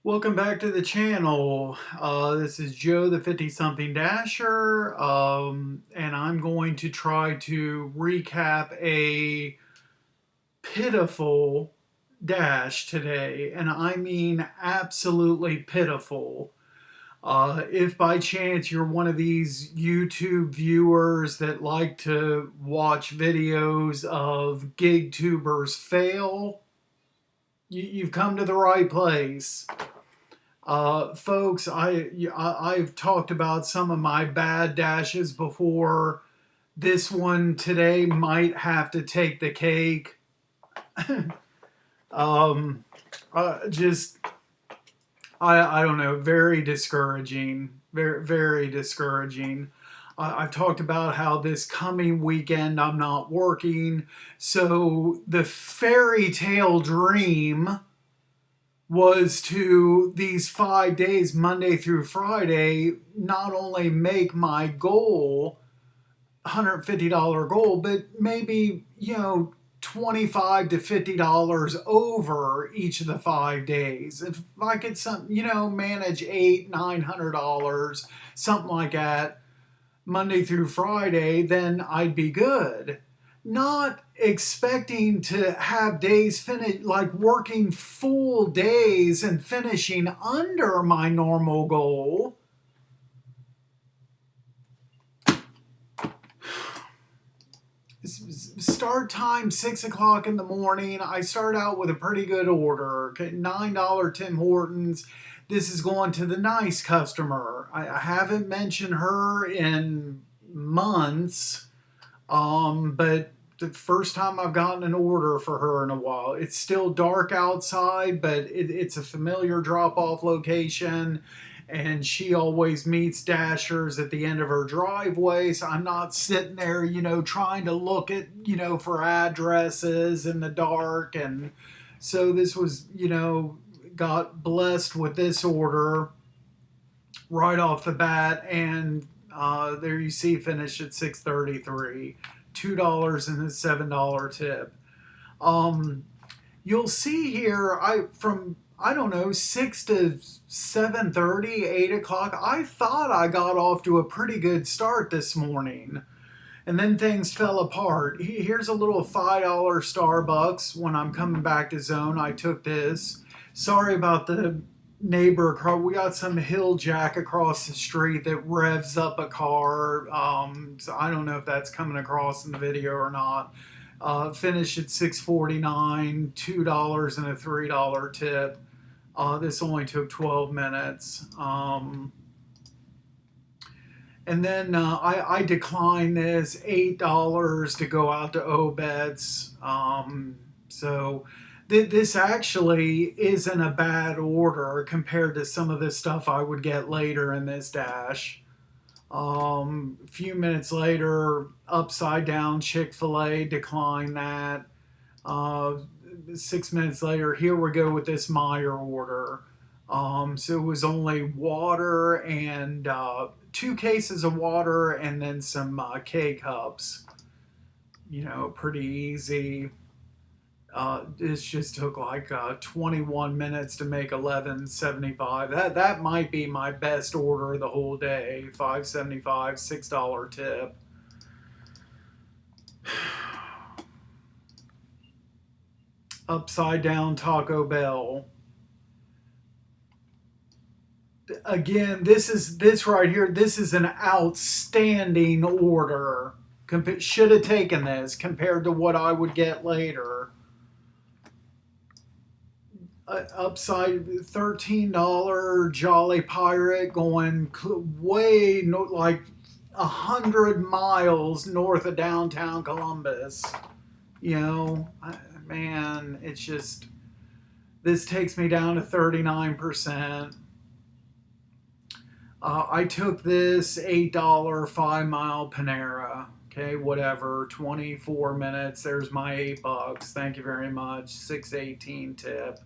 Welcome back to the channel. This is Joe, the 50-something Dasher, and I'm going to try to recap a pitiful dash today, and I mean absolutely pitiful. If by chance you're one of these YouTube viewers that like to watch videos of gig tubers fail, you've come to the right place. Folks, I've talked about some of my bad dashes before. This one today might have to take the cake. um, just I don't know, very discouraging, very discouraging. I've talked about how this coming weekend I'm not working, so the fairy tale dream was to these 5 days, Monday through Friday, not only make my goal, $150 goal, but maybe, $25 to $50 over each of the 5 days. If I could manage $800, $900, something like that, Monday through Friday, then I'd be good. Not expecting to have days finish, like working full days and finishing under my normal goal. Start time 6 o'clock in the morning. I start out with a pretty good order. Okay, $9 Tim Hortons. This is going to the nice customer. I haven't mentioned her in months, but the first time I've gotten an order for her in a while. It's still dark outside, but it's a familiar drop-off location, and she always meets Dashers at the end of her driveway, so I'm not sitting there, trying to look at, for addresses in the dark. And so this was, got blessed with this order right off the bat, and there you see, finished at 6:33, $2 and a $7 tip. Um, you'll see here, I don't know, 6 to 7:30, 8 o'clock. I thought I got off to a pretty good start this morning, and then things fell apart. Here's a little $5 Starbucks. When I'm coming back to zone, I took this. Sorry about the neighbor across. We got some hill jack across the street that revs up a car. So I don't know if that's coming across in the video or not. Finished at 6:49, $2 and a $3 tip. This only took 12 minutes. And then I declined this $8 to go out to Obet's. So this actually isn't a bad order compared to some of the stuff I would get later in this dash. A few minutes later, upside down Chick-fil-A, declined that. 6 minutes later, here we go with this Meyer order. So it was only water and 2 cases of water and then some K-cups. Pretty easy. This just took like 21 minutes to make 11.75. That might be my best order of the whole day. 5.75, $6 tip. Upside down Taco Bell. Again, this right here. This is an outstanding order. Should have taken this compared to what I would get later. Upside $13 Jolly Pirate going way like 100 miles north of downtown Columbus. Man, it's just, this takes me down to 39%. I took this $8 5 mile Panera. Okay, whatever, 24 minutes. There's my $8. Thank you very much. 6.18 tip.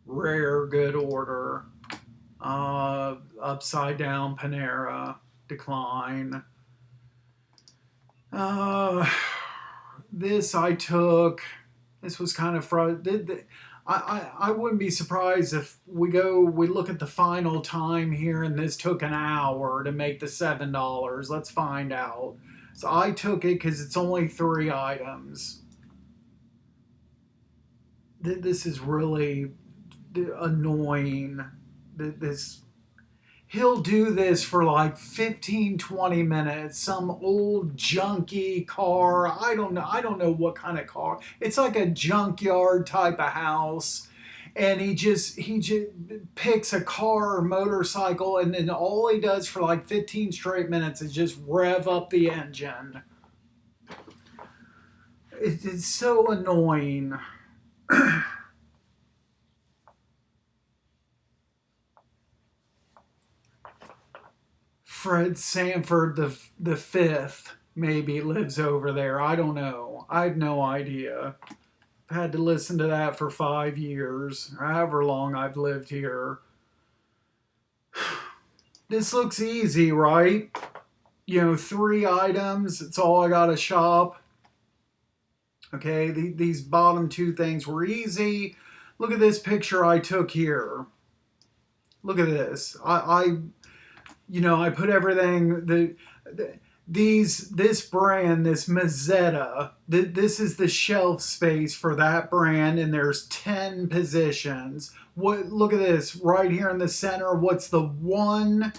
Rare good order. Upside down Panera, decline. This I took. This was kind of I wouldn't be surprised if we look at the final time here and this took an hour to make the $7. Let's find out. So I took it because it's only 3 items. This is really annoying. This He'll do this for like 15, 20 minutes. Some old junky car. I don't know what kind of car. It's like a junkyard type of house. And he just picks a car or motorcycle, and then all he does for like 15 straight minutes is just rev up the engine. It's so annoying. Fred Sanford the fifth maybe lives over there. I don't know. I have no idea. I've had to listen to that for 5 years, or however long I've lived here. This looks easy, right? 3 items. It's all I gotta shop. Okay, these bottom two things were easy. Look at this picture I took here. Look at this. I put everything this brand, this Mazzetta, this is the shelf space for that brand, and there's 10 positions. Look at this right here in the center. What's the one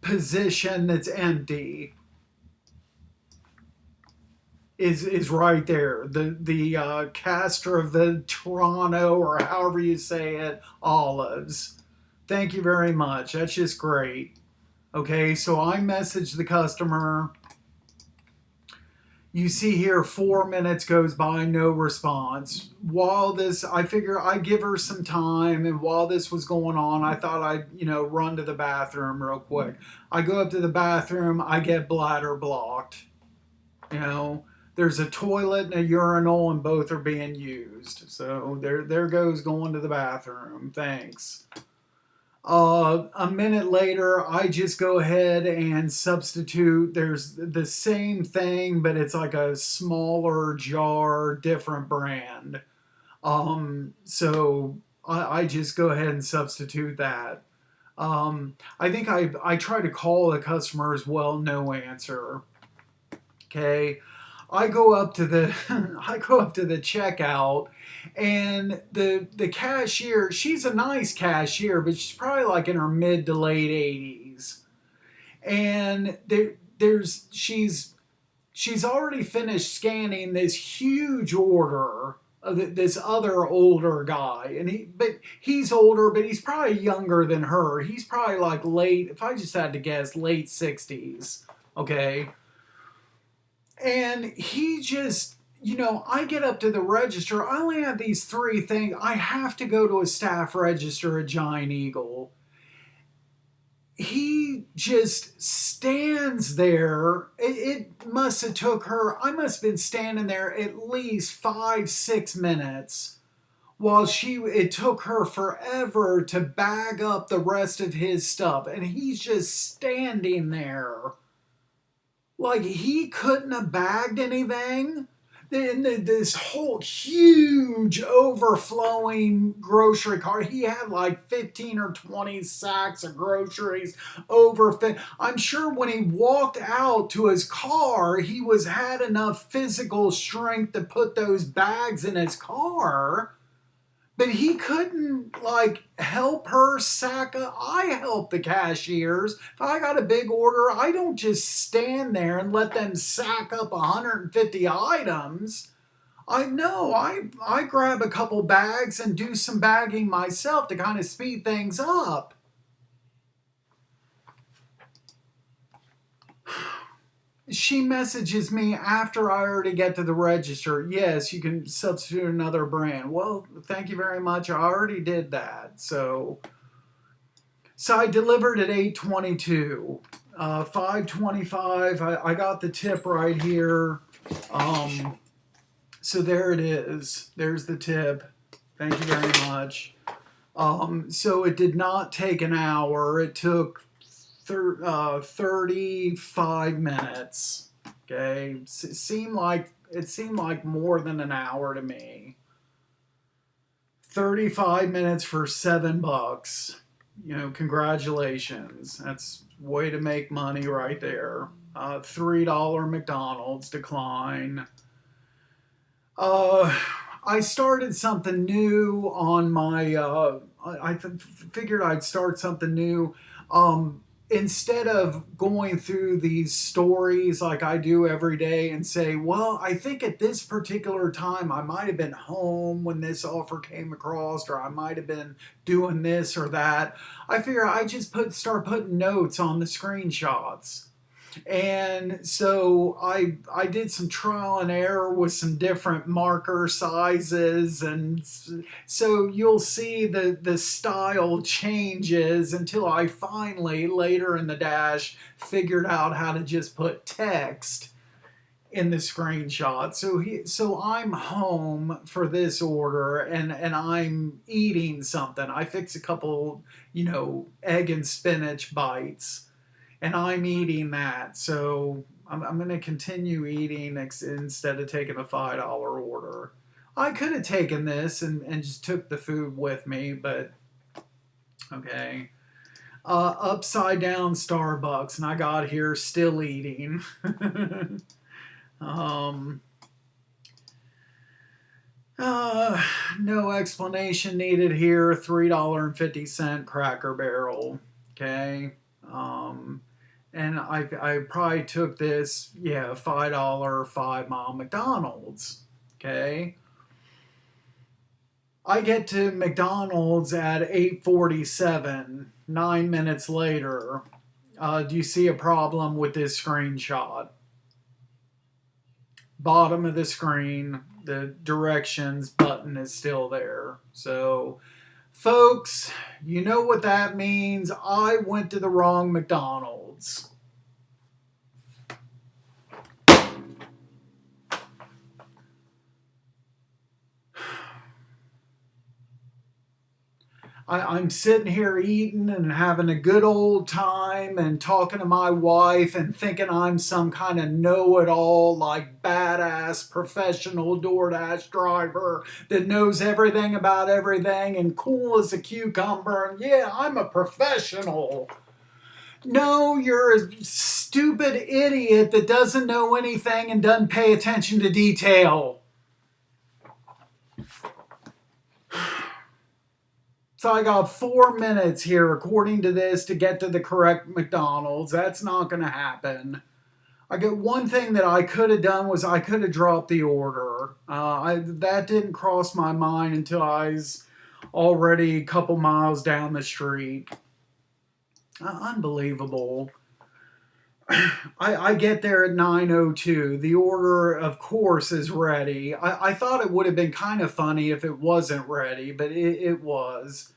position that's empty? Is right there. The Castor of the Toronto, or however you say it, olives. Thank you very much. That's just great. Okay, so I message the customer. You see here, 4 minutes goes by, no response. I figure I'd give her some time, and while this was going on, I thought I'd, run to the bathroom real quick. I go up to the bathroom, I get bladder blocked. There's a toilet and a urinal, and both are being used. So there goes going to the bathroom. Thanks. A minute later, I just go ahead and substitute. There's the same thing, but it's like a smaller jar, different brand. So I just go ahead and substitute that. I think I try to call the customer as well, no answer. Okay. I go up to the I go up to the checkout, and the cashier, she's a nice cashier, but she's probably like in her mid to late 80s. And she's already finished scanning this huge order of this other older guy, and he's older, but he's probably younger than her. He's probably like late, if I just had to guess, late 60s. Okay. And he just, I get up to the register. I only have these 3 things. I have to go to a staff register at Giant Eagle. He just stands there. It must have took her, I must have been standing there at least 5, 6 minutes while it took her forever to bag up the rest of his stuff. And he's just standing there. Like, he couldn't have bagged anything. This whole huge overflowing grocery cart. He had like 15 or 20 sacks of groceries overfilled. I'm sure when he walked out to his car, he had enough physical strength to put those bags in his car. But he couldn't, help her sack up. I help the cashiers. If I got a big order, I don't just stand there and let them sack up 150 items. I grab a couple bags and do some bagging myself to kind of speed things up. She messages me after I already get to the register. Yes, you can substitute another brand. Well, thank you very much. I already did that. So I delivered at 8:22. 5:25. I got the tip right here. So there it is. There's the tip. Thank you very much. So it did not take an hour. It took 35 minutes. Okay, it seemed like more than an hour to me. 35 minutes for $7. Congratulations. That's way to make money right there. $3 McDonald's decline. Uh, I started something new on my. Figured I'd start something new. Instead of going through these stories like I do every day and say, well, I think at this particular time I might have been home when this offer came across, or I might have been doing this or that. I figure I just start putting notes on the screenshots. And so I did some trial and error with some different marker sizes, and so you'll see the style changes until I finally later in the dash figured out how to just put text in the screenshot. So I'm home for this order, and I'm eating something. I fix a couple, egg and spinach bites, and I'm eating that. So I'm going to continue eating instead of taking a $5 order. I could have taken this and just took the food with me, but okay. Upside down Starbucks, and I got here still eating. No explanation needed here. $3.50 Cracker Barrel. Okay. And I probably took this, $5 5 mile McDonald's. Okay. I get to McDonald's at 8:47, 9 minutes later. Do you see a problem with this screenshot? Bottom of the screen, the directions button is still there. So, folks, you know what that means. I went to the wrong McDonald's. I'm sitting here eating and having a good old time and talking to my wife and thinking I'm some kind of know-it-all, like badass professional DoorDash driver that knows everything about everything and cool as a cucumber, and yeah, I'm a professional. No, you're a stupid idiot that doesn't know anything and doesn't pay attention to detail. So I got 4 minutes here, according to this, to get to the correct McDonald's. That's not going to happen. I get one thing that I could have done was I could have dropped the order. That didn't cross my mind until I was already a couple miles down the street. Unbelievable. I get there at 9:02. The order, of course, is ready. I thought it would have been kind of funny if it wasn't ready, but it was.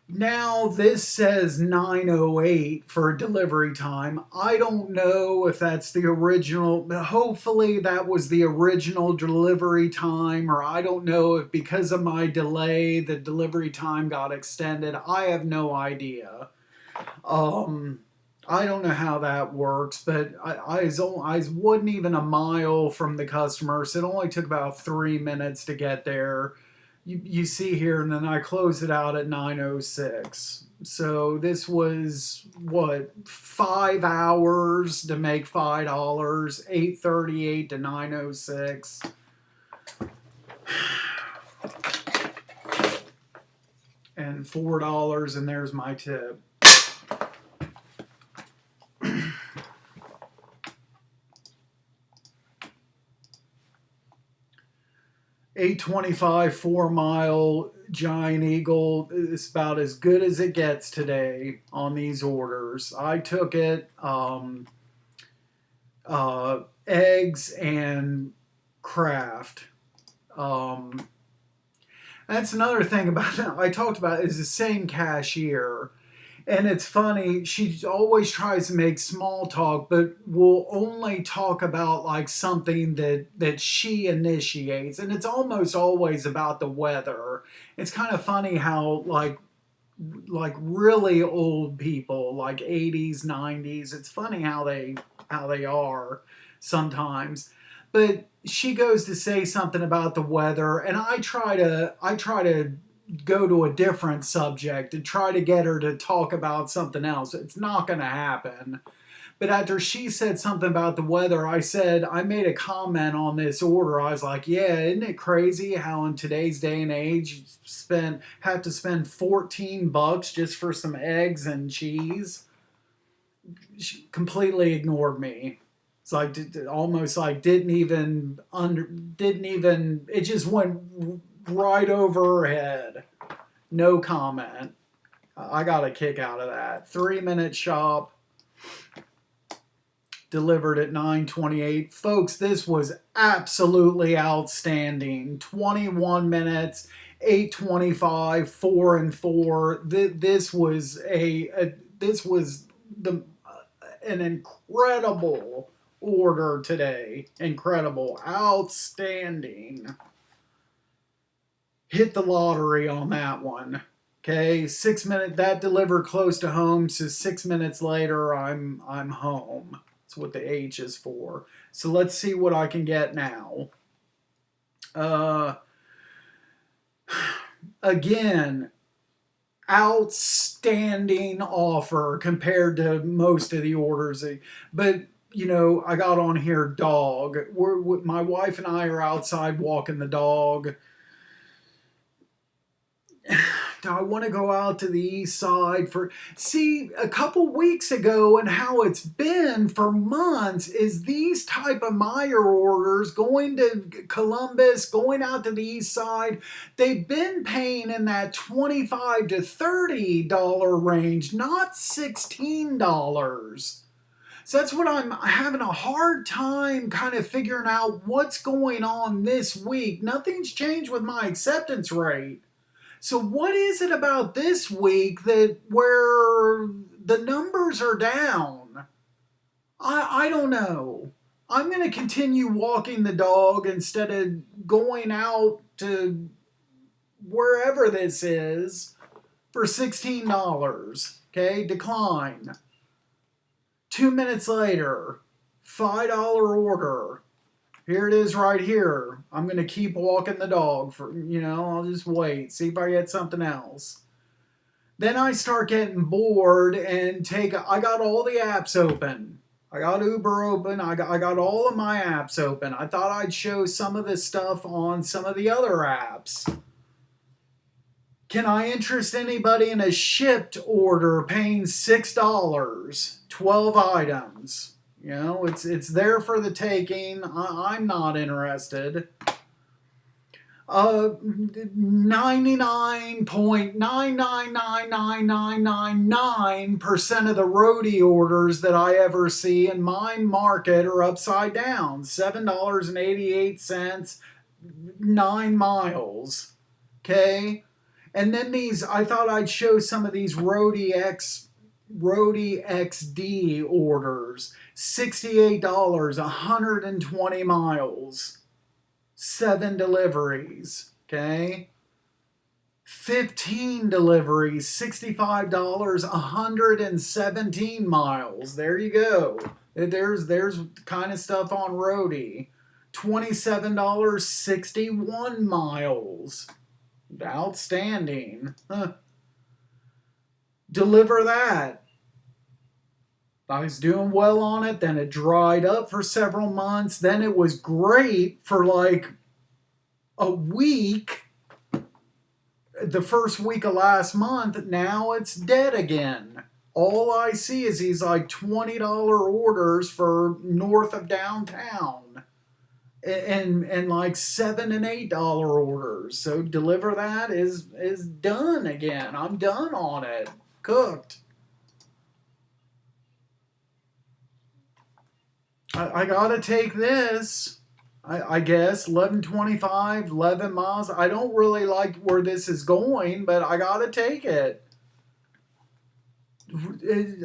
Now this says 9:08 for delivery time. I don't know if that's the original. Hopefully that was the original delivery time, or I don't know if because of my delay the delivery time got extended. I have no idea. I don't know how that works, but I wasn't even a mile from the customer, so it only took about 3 minutes to get there. You see here, and then I closed it out at 9:06. So this was, 5 hours to make $5, 8:38 to 9:06. And $4, and there's my tip. 8:25 4 mile Giant Eagle is about as good as it gets today on these orders. I took it eggs and Kraft. That's another thing about it. I talked about is the same cashier. And it's funny, she always tries to make small talk, but will only talk about like something that she initiates. And it's almost always about the weather. It's kind of funny how like really old people, like 80s, 90s, it's funny how they are sometimes. But she goes to say something about the weather, and I try to go to a different subject and try to get her to talk about something else. It's not going to happen. But after she said something about the weather, I made a comment on this order. I was like, yeah, isn't it crazy how in today's day and age you have to spend $14 just for some eggs and cheese? She completely ignored me. It's like almost like didn't even it just went right over her head. No comment. I got a kick out of that. 3-minute shop, delivered at 9:28. Folks, this was absolutely outstanding. 21 minutes, 8:25, 4 and 4. This was the an incredible order today. Incredible, outstanding. Hit the lottery on that one. Okay, 6 minutes that delivered close to home. So 6 minutes later, I'm home. That's what the H is for. So let's see what I can get now. Again, outstanding offer compared to most of the orders. But I got on here dog. My wife and I are outside walking the dog. Do I want to go out to the east side see a couple weeks ago, and how it's been for months is these type of Meyer orders going to Columbus, going out to the east side. They've been paying in that $25 to $30 range, not $16. So that's what I'm having a hard time kind of figuring out what's going on this week. Nothing's changed with my acceptance rate. So what is it about this week that where the numbers are down? I don't know. I'm going to continue walking the dog instead of going out to wherever this is for $16. Okay, decline. 2 minutes later, $5 order. Here it is right here. I'm going to keep walking the dog I'll just wait, see if I get something else. Then I start getting bored and I got all the apps open. I got Uber open. I got all of my apps open. I thought I'd show some of this stuff on some of the other apps. Can I interest anybody in a shipped order paying $6, 12 items? It's there for the taking. I'm not interested. 99.999999% of the Roadie orders that I ever see in my market are upside down. $7.88, 9 miles. Okay? And then I thought I'd show some of these Roadie XD orders. $68, 120 miles, 7 deliveries, okay? 15 deliveries, $65, 117 miles. There you go. There's the kind of stuff on Roadie. $27, 61 miles. Outstanding. Deliver that. I was doing well on it, then it dried up for several months, then it was great for like a week, the first week of last month. Now it's dead again. All I see is these like $20 orders for north of downtown, and like $7 and $8 orders. So deliver that is done again. I'm done on it. Cooked. I gotta take this. I guess 11:25, 11 miles. I don't really like where this is going, but I gotta take it.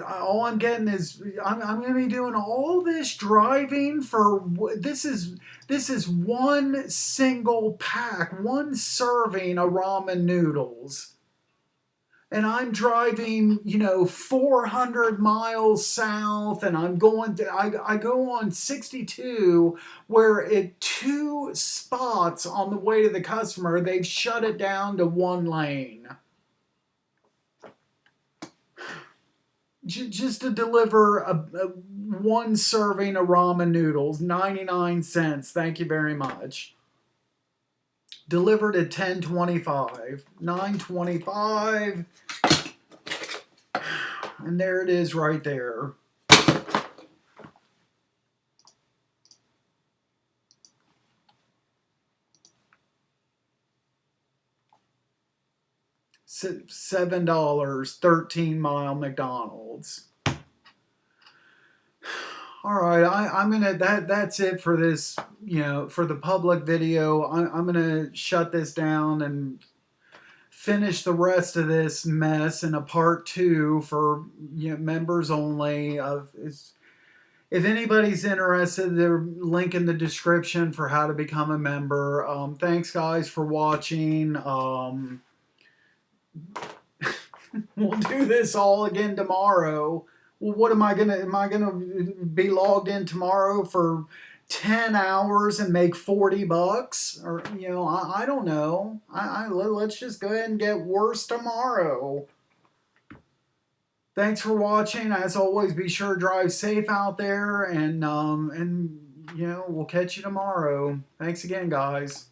All I'm getting is I'm going to be doing all this driving for this is one single pack, one serving of ramen noodles. and I'm driving, 400 miles south, and I'm going to, I go on 62, where at two spots on the way to the customer, they've shut it down to one lane. Just to deliver one serving of ramen noodles, 99 cents. Thank you very much. Delivered at 10:25, 9:25, and there it is right there. $7, 13-mile McDonald's. All right, I'm gonna that's it for this, for the public video. I'm gonna shut this down and finish the rest of this mess in a part 2 for members only. If anybody's interested, there's a link in the description for how to become a member. Thanks guys for watching. We'll do this all again tomorrow. Well, what am I gonna be logged in tomorrow for 10 hours and make $40? Or I don't know. Let's just go ahead and get worse tomorrow. Thanks for watching. As always, be sure to drive safe out there, and we'll catch you tomorrow. Thanks again, guys.